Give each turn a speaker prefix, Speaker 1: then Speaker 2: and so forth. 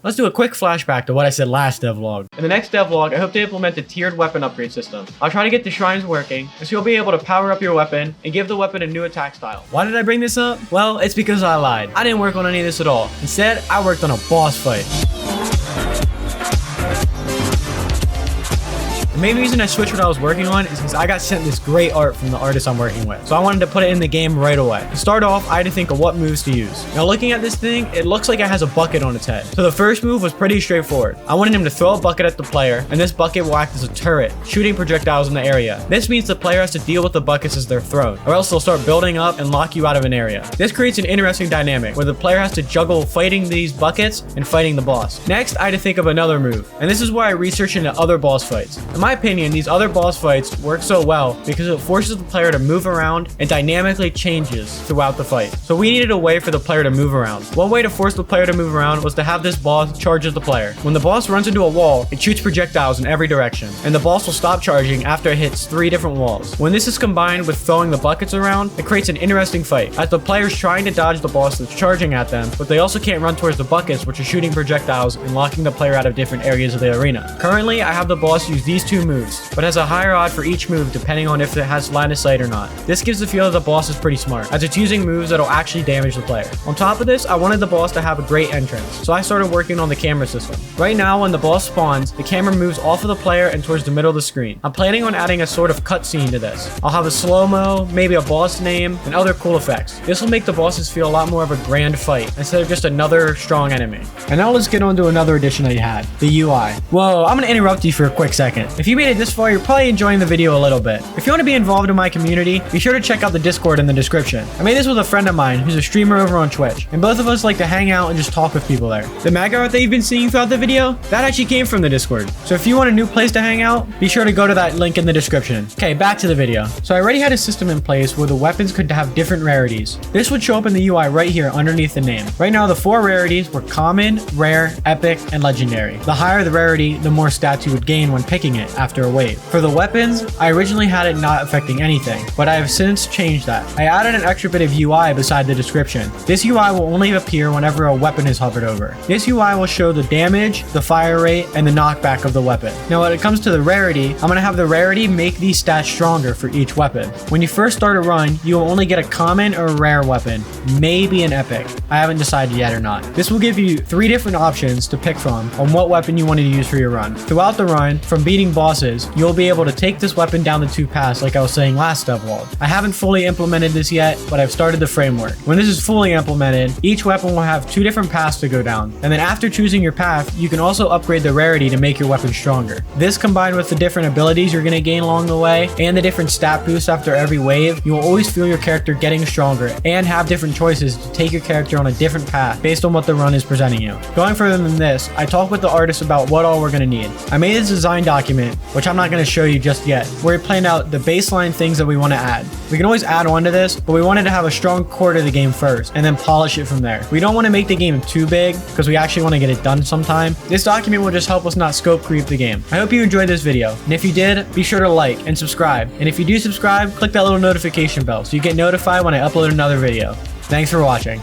Speaker 1: Let's do a quick flashback to what I said last devlog. In the next devlog, I hope to implement a tiered weapon upgrade system. I'll try to get the shrines working, so you'll be able to power up your weapon and give the weapon a new attack style. Why did I bring this up? Well, it's because I lied. I didn't work on any of this at all. Instead, I worked on a boss fight. The main reason I switched what I was working on is because I got sent this great art from the artist I'm working with. So I wanted to put it in the game right away. To start off, I had to think of what moves to use. Now looking at this thing, it looks like it has a bucket on its head. So the first move was pretty straightforward. I wanted him to throw a bucket at the player, and this bucket will act as a turret, shooting projectiles in the area. This means the player has to deal with the buckets as they're thrown, or else they'll start building up and lock you out of an area. This creates an interesting dynamic where the player has to juggle fighting these buckets and fighting the boss. Next, I had to think of another move, and this is where I researched into other boss fights. In my opinion, these other boss fights work so well because it forces the player to move around and dynamically changes throughout the fight. So we needed a way for the player to move around. One way to force the player to move around was to have this boss charge the player. When the boss runs into a wall, it shoots projectiles in every direction, and the boss will stop charging after it hits 3 different walls. When this is combined with throwing the buckets around, it creates an interesting fight, as the player's trying to dodge the boss that's charging at them, but they also can't run towards the buckets, which are shooting projectiles and locking the player out of different areas of the arena. Currently, I have the boss use these 2 moves, but has a higher odd for each move depending on if it has line of sight or not. This gives the feel that the boss is pretty smart, as it's using moves that'll actually damage the player. On top of this, I wanted the boss to have a great entrance, so I started working on the camera system. Right now, when the boss spawns, the camera moves off of the player and towards the middle of the screen. I'm planning on adding a sort of cutscene to this. I'll have a slow-mo, maybe a boss name, and other cool effects. This will make the bosses feel a lot more of a grand fight, instead of just another strong enemy. And now let's get on to another addition I had, the UI. Whoa, I'm gonna interrupt you for a quick second. If you made it this far, you're probably enjoying the video a little bit. If you want to be involved in my community, be sure to check out the Discord in the description. I made this with a friend of mine who's a streamer over on Twitch, and both of us like to hang out and just talk with people there. The manga art that you've been seeing throughout the video, that actually came from the Discord. So if you want a new place to hang out, be sure to go to that link in the description. Okay, back to the video. So I already had a system in place where the weapons could have different rarities. This would show up in the UI right here underneath the name. Right now, the 4 rarities were common, rare, epic, and legendary. The higher the rarity, the more stats you would gain when picking it after a wave. For the weapons, I originally had it not affecting anything, but I have since changed that. I added an extra bit of UI beside the description. This UI will only appear whenever a weapon is hovered over. This UI will show the damage, the fire rate, and the knockback of the weapon. Now when it comes to the rarity, I'm going to have the rarity make these stats stronger for each weapon. When you first start a run, you will only get a common or a rare weapon, maybe an epic. I haven't decided yet or not. This will give you 3 different options to pick from on what weapon you want to use for your run. Throughout the run, from beating bosses, you'll be able to take this weapon down the 2 paths like I was saying last devlog. I haven't fully implemented this yet, but I've started the framework. When this is fully implemented, each weapon will have 2 different paths to go down, and then after choosing your path, you can also upgrade the rarity to make your weapon stronger. This combined with the different abilities you're going to gain along the way, and the different stat boosts after every wave, you will always feel your character getting stronger, and have different choices to take your character on a different path based on what the run is presenting you. Going further than this, I talked with the artist about what all we're going to need. I made this design document, which I'm not going to show you just yet, where we planned out the baseline things that we want to add. We can always add on to this, but we wanted to have a strong core to the game first, and then polish it from there. We don't want to make the game too big, because we actually want to get it done sometime. This document will just help us not scope creep the game. I hope you enjoyed this video, and if you did, be sure to like and subscribe. And if you do subscribe, click that little notification bell so you get notified when I upload another video. Thanks for watching.